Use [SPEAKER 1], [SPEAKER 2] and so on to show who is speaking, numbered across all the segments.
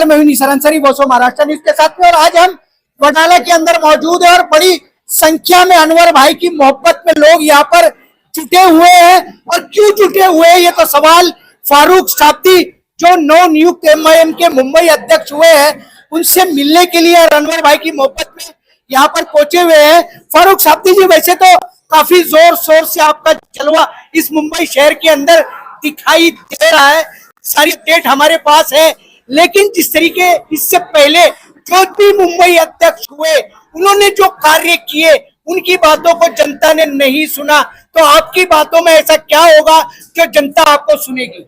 [SPEAKER 1] नमस्कार, मैं हूं Nisar Ansari, voice of Maharashtra news के साथ में। और आज हम वडाला के अंदर मौजूद है और बड़ी संख्या में अनवर भाई की मोहब्बत में लोग यहाँ पर जुटे हुए हैं। और क्यों जुटे हुए हैं ये तो सवाल फारूक साब्ती, जो नव नियुक्त एमआईएम के मुंबई अध्यक्ष हुए हैं, उनसे मिलने के लिए और अनवर भाई की मोहब्बत में यहाँ पर पहुंचे हुए हैं। फारूक साब्ती जी, वैसे तो काफी जोर शोर से आपका जलवा इस मुंबई शहर के अंदर दिखाई दे रहा है, सारी अपडेट हमारे पास है। लेकिन जिस तरीके इससे पहले जो भी मुंबई अध्यक्ष हुए, उन्होंने जो कार्य किए, उनकी बातों को जनता ने नहीं सुना, तो आपकी बातों में ऐसा क्या होगा जो जनता आपको सुनेगी?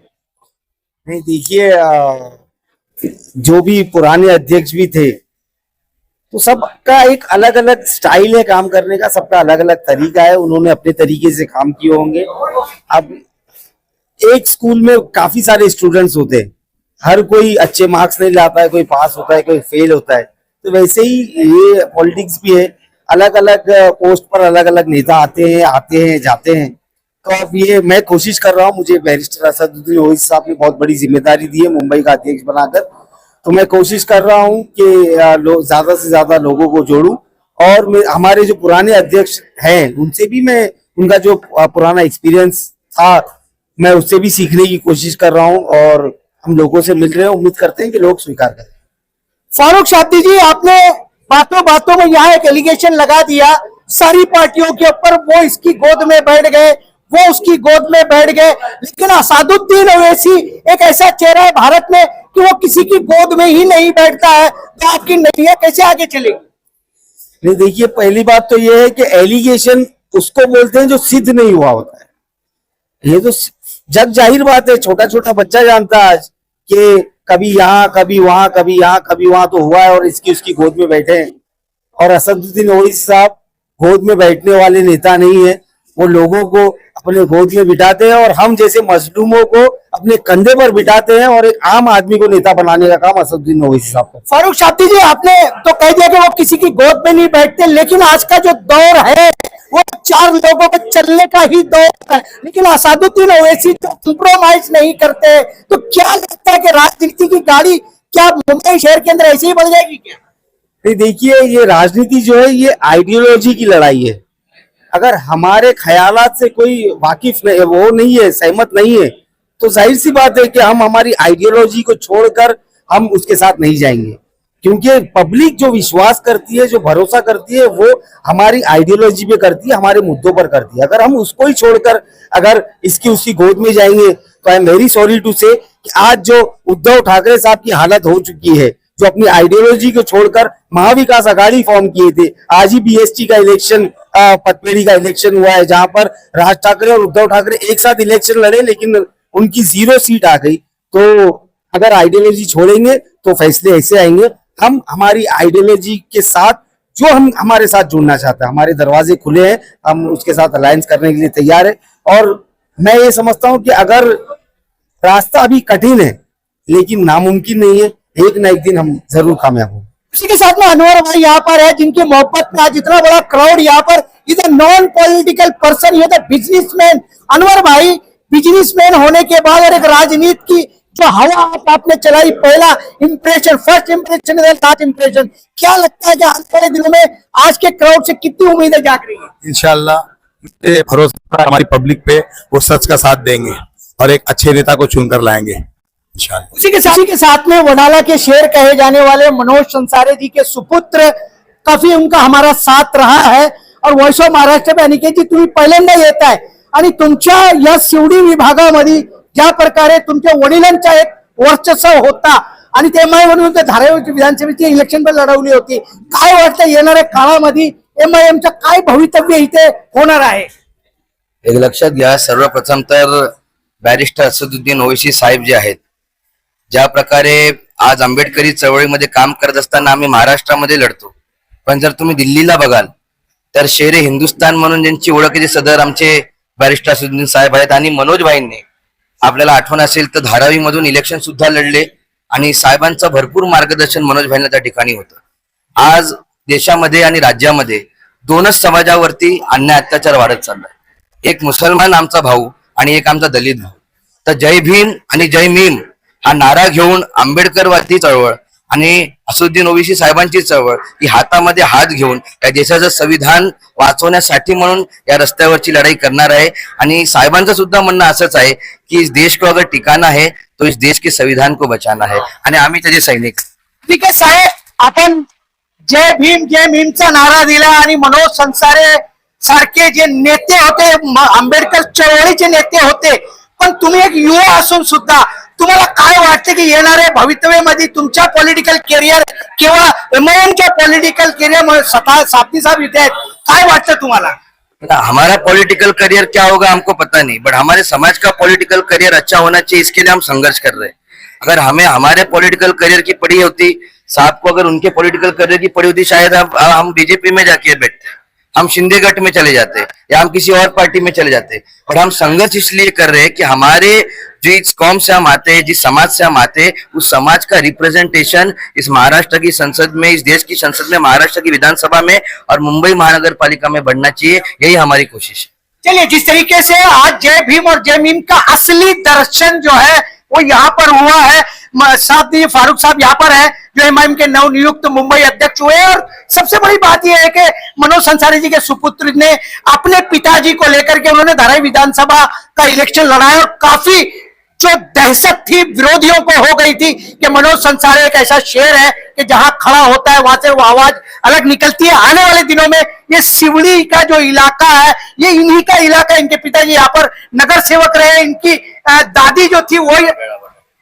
[SPEAKER 2] नहीं, देखिए, जो भी पुराने अध्यक्ष भी थे, तो सबका एक अलग अलग स्टाइल है काम करने का, सबका अलग अलग तरीका है, उन्होंने अपने तरीके से काम किए होंगे। अब एक स्कूल में काफी सारे स्टूडेंट्स होते हैं, हर कोई अच्छे मार्क्स नहीं लाता है, कोई पास होता है, कोई फेल होता है। तो वैसे ही ये पॉलिटिक्स भी है, अलग अलग पोस्ट पर अलग अलग नेता आते हैं जाते हैं। तो अब ये मैं कोशिश कर रहा हूँ, मुझे बैरिस्टर असदुद्दीन ओवैसी साहब ने बहुत बड़ी जिम्मेदारी दी है मुंबई का अध्यक्ष बनाकर, तो मैं कोशिश कर रहा हूँ कि ज्यादा से ज्यादा लोगों को जोड़ूं। और हमारे जो पुराने अध्यक्ष हैं, उनसे भी मैं, उनका जो पुराना एक्सपीरियंस था, मैं उससे भी सीखने की कोशिश कर रहा हूँ और हम लोगों से मिल रहे हैं। उम्मीद करते हैं कि लोग स्वीकार करें।
[SPEAKER 1] फारूक साब्ती जी, आपने बातों बातों में यहाँ एक एलिगेशन लगा दिया सारी पार्टियों के ऊपर, वो इसकी गोद में बैठ गए, वो उसकी गोद में बैठ गए। लेकिन असदुद्दीन ओवैसी एक ऐसा चेहरा है भारत में कि वो किसी की गोद में ही नहीं बैठता है, तो आपकी नैया कैसे आगे चलेगी?
[SPEAKER 2] नहीं, देखिए, पहली बात तो ये है कि एलिगेशन उसको बोलते हैं जो सिद्ध नहीं हुआ होता है। ये तो जग जाहिर बात है, छोटा छोटा बच्चा जानता है आज कि कभी यहाँ कभी वहां, कभी यहाँ कभी वहां तो हुआ है और इसकी उसकी गोद में बैठे हैं। और असदुद्दीन ओवैसी साहब गोद में बैठने वाले नेता नहीं है, वो लोगों को अपने गोद में बिठाते हैं और हम जैसे मजलूमों को अपने कंधे पर बिठाते हैं, और एक आम आदमी को नेता बनाने का काम असदुद्दीन ओवैसी साहब का।
[SPEAKER 1] फारूक साब्ती जी, आपने तो कह दिया कि वो किसी की गोद में नहीं बैठते, लेकिन आज का जो दौर है वो चार लोगों के चलने का ही दौर है। लेकिन असदुद्दीन ओवैसी तो कंप्रोमाइज नहीं करते, तो क्या लगता है कि राजनीति की गाड़ी क्या मुंबई शहर के अंदर ऐसे ही बढ़ जाएगी क्या?
[SPEAKER 2] नहीं, देखिए, ये राजनीति जो है, ये आइडियोलॉजी की लड़ाई है। अगर हमारे ख्यालात से कोई वाकिफ नहीं, वो नहीं है, सहमत नहीं है, तो जाहिर सी बात है कि हम हमारी आइडियोलॉजी को छोड़कर हम उसके साथ नहीं जाएंगे। क्योंकि पब्लिक जो विश्वास करती है, जो भरोसा करती है, वो हमारी आइडियोलॉजी पे करती है, हमारे मुद्दों पर करती है। अगर हम उसको ही छोड़कर अगर इसकी उसकी गोद में जाएंगे, तो I am very sorry to say कि आज जो उद्धव ठाकरे साहब की हालत हो चुकी है, जो अपनी आइडियोलॉजी को छोड़कर महाविकास आघाड़ी फॉर्म किए थे। आज ही बीएसटी का इलेक्शन, पतपेड़ी का इलेक्शन हुआ है, जहां पर राज ठाकरे और उद्धव ठाकरे एक साथ इलेक्शन लड़े, लेकिन उनकी 0 सीट आ गई। तो अगर आइडियोलॉजी छोड़ेंगे तो फैसले ऐसे आएंगे। हम हमारी आइडियोलॉजी के साथ, जो हम हमारे साथ जुड़ना चाहता है, हमारे दरवाजे खुले हैं, हम उसके साथ अलायंस करने के लिए तैयार है। और मैं ये समझता हूं कि अगर रास्ता अभी कठिन है, लेकिन नामुमकिन नहीं है, एक ना एक दिन हम जरूर कामयाब होंगे।
[SPEAKER 1] उसी के साथ में अनवर भाई यहाँ पर है, जिनकी मोहब्बत में आज इतना बड़ा क्राउड यहाँ पर, इधर नॉन पॉलिटिकल पर्सन, ये तो बिजनेसमैन। अनवर भाई बिजनेसमैन होने के बाद और एक राजनीति की जो हवा आपने चलाई, पहला impression, first impression, last impression, क्या लगता है कि आने वाले दिनों में आज के क्राउड से कितनी उम्मीदें जाग रही है?
[SPEAKER 3] इंशाल्लाह मुझे भरोसा है हमारी पब्लिक पे, वो सच का साथ देंगे और एक अच्छे नेता को चुनकर लाएंगे इंशाल्लाह।
[SPEAKER 1] उसी के साथ में वडाला के शेर कहे जाने वाले मनोज संसारे जी के सुपुत्र, काफी उनका हमारा साथ रहा है। और वॉइस ऑफ महाराष्ट्र में अनिकेत जी, तुम्ही पहिल्यांदा येत आहे आणि तुमच्या या शिवडी विभागामध्ये ज्या प्रकारे तुमच्या वडिलांचा एक वर्चस्व होता आणि ते एमआयएम धारावी विधानसभेची इलेक्शन पण लढवली होती, काय वाटतं येणाऱ्या काळामध्ये एमआयएमचं काय भवितव्य इथे होणार आहे?
[SPEAKER 4] एक लक्षात घ्या, सर्वप्रथम तर बॅरिस्टर असदुद्दीन ओवैसी साहेब जे आहेत, ज्या प्रकारे आज आंबेडकरी चळवळीमध्ये काम करत असताना आम्ही महाराष्ट्रामध्ये लढतो, पण जर तुम्ही दिल्लीला बघाल तर शेरे हिंदुस्तान म्हणून ज्यांची ओळख आहे, सदर आमचे बॅरिस्टर असदुद्दीन साहेब आहेत। आणि मनोज भाईंनी, आपल्याला आठवण असेल तर धारावी मधून इलेक्शन सुद्धा लढले आणि साहेबांचं भरपूर मार्गदर्शन मनोज भाईंना त्या ठिकाणी होतं। आज देशामध्ये आणि राज्यामध्ये दोनच समाजावरती अन्याय अत्याचार वाढत चाललाय, एक मुसलमान आमचा भाऊ आणि एक आमचा दलित भाऊ। तर जय भीम आणि जय मीम हा नारा घेऊन आंबेडकरवादी चळवळ आणि असदुद्दीन ओवैसी साहेबांची चळवळ ही हातामध्ये हात घेऊन या देशाचं संविधान वाचवण्यासाठी म्हणून या रस्त्यावरची लढाई करणार आहे. आणि साहेबांचं सुद्धा म्हणणं असंच आहे की इस देश को अगर टिकाना है तो इस देश के संविधान को बचाना है, आणि आम्ही त्याचे सैनिक.
[SPEAKER 1] ठीक आहे साहेब, आपण जय भीमचा नारा दिला आणि मनोज संसारे सारखे जे नेते होते, आंबेडकर चळवळीचे नेते होते, पण तुम्ही एक युवा असून सुद्धा तुम्हाला काय वाटतं की येणाऱ्या भवितव्यामध्ये तुमच्या पॉलिटिकल करिअर किंवा एमआयएमच्या पॉलिटिकल करिअर साथी साहब इथे आहेत, काय वाटतं तुम्हाला?
[SPEAKER 4] हमारा पॉलिटिकल करियर क्या होगा हमको पता नहीं, बट हमारे समाज का पॉलिटिकल करियर अच्छा होना चाहिए, इसके लिए हम संघर्ष कर रहे हैं. अगर हमें हमारे पॉलिटिकल करियर की पड़ी होती, साहब को अगर उनके पॉलिटिकल करियर की पड़ी होती, शायद अब हम बीजेपी में जाके बैठते, हम शिंदे गठ में चले जाते या हम किसी और पार्टी में चले जाते. और हम संघर्ष इसलिए कर रहे हैं कि हमारे जिस कौम से हम आते हैं, जिस समाज से हम आते हैं, उस समाज का रिप्रेजेंटेशन इस महाराष्ट्र की संसद में, इस देश की संसद में, महाराष्ट्र की विधानसभा में और मुंबई महानगर पालिका में बढ़ना चाहिए. यही हमारी कोशिश है.
[SPEAKER 1] चलिए, जिस तरीके से आज जय भीम और जय मीम का असली दर्शन जो है वो यहाँ पर हुआ है. साथ ही फारूक साहब यहाँ पर है जो एमआईएम के नवनियुक्त मुंबई अध्यक्ष हुए, और सबसे बड़ी बात यह है कि मनोज संसारी जी के सुपुत्र ने अपने पिताजी को लेकर के उन्होंने धारावी विधानसभा का इलेक्शन लड़ाया, और काफी जो दहशत थी विरोधियों को हो गई थी कि मनोज संसारी एक ऐसा शेर है कि जहां खड़ा होता है वहां से वो आवाज अलग निकलती है. आने वाले दिनों में ये सिवड़ी का जो इलाका है ये इन्हीं का इलाका है. इनके पिताजी यहाँ पर नगर सेवक रहे, इनकी दादी जो थी वो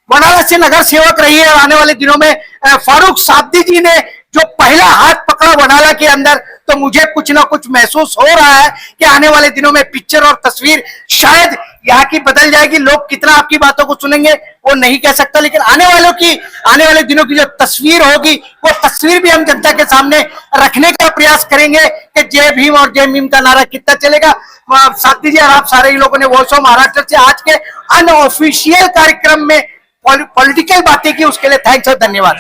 [SPEAKER 1] बनारस से नगर सेवक रही है. आने वाले दिनों में फारूक साब्दी जी ने जो पहला हाथ पकड़ा बनाला के अंदर, तो मुझे कुछ ना कुछ महसूस हो रहा है कि आने वाले दिनों में पिक्चर और तस्वीर शायद यहाँ की बदल जाएगी. लोग कितना आपकी बातों को सुनेंगे वो नहीं कह सकता, लेकिन आने वाले दिनों की जो तस्वीर होगी वो तस्वीर भी हम जनता के सामने रखने का प्रयास करेंगे कि जय भीम और जय मीम का नारा कितना चलेगा. साथी जी और आप सारे ही लोगों ने वॉइस ऑफ महाराष्ट्र से आज के अनऑफिशियल कार्यक्रम में पॉलिटिकल बातें की, उसके लिए थैंक्स और धन्यवाद.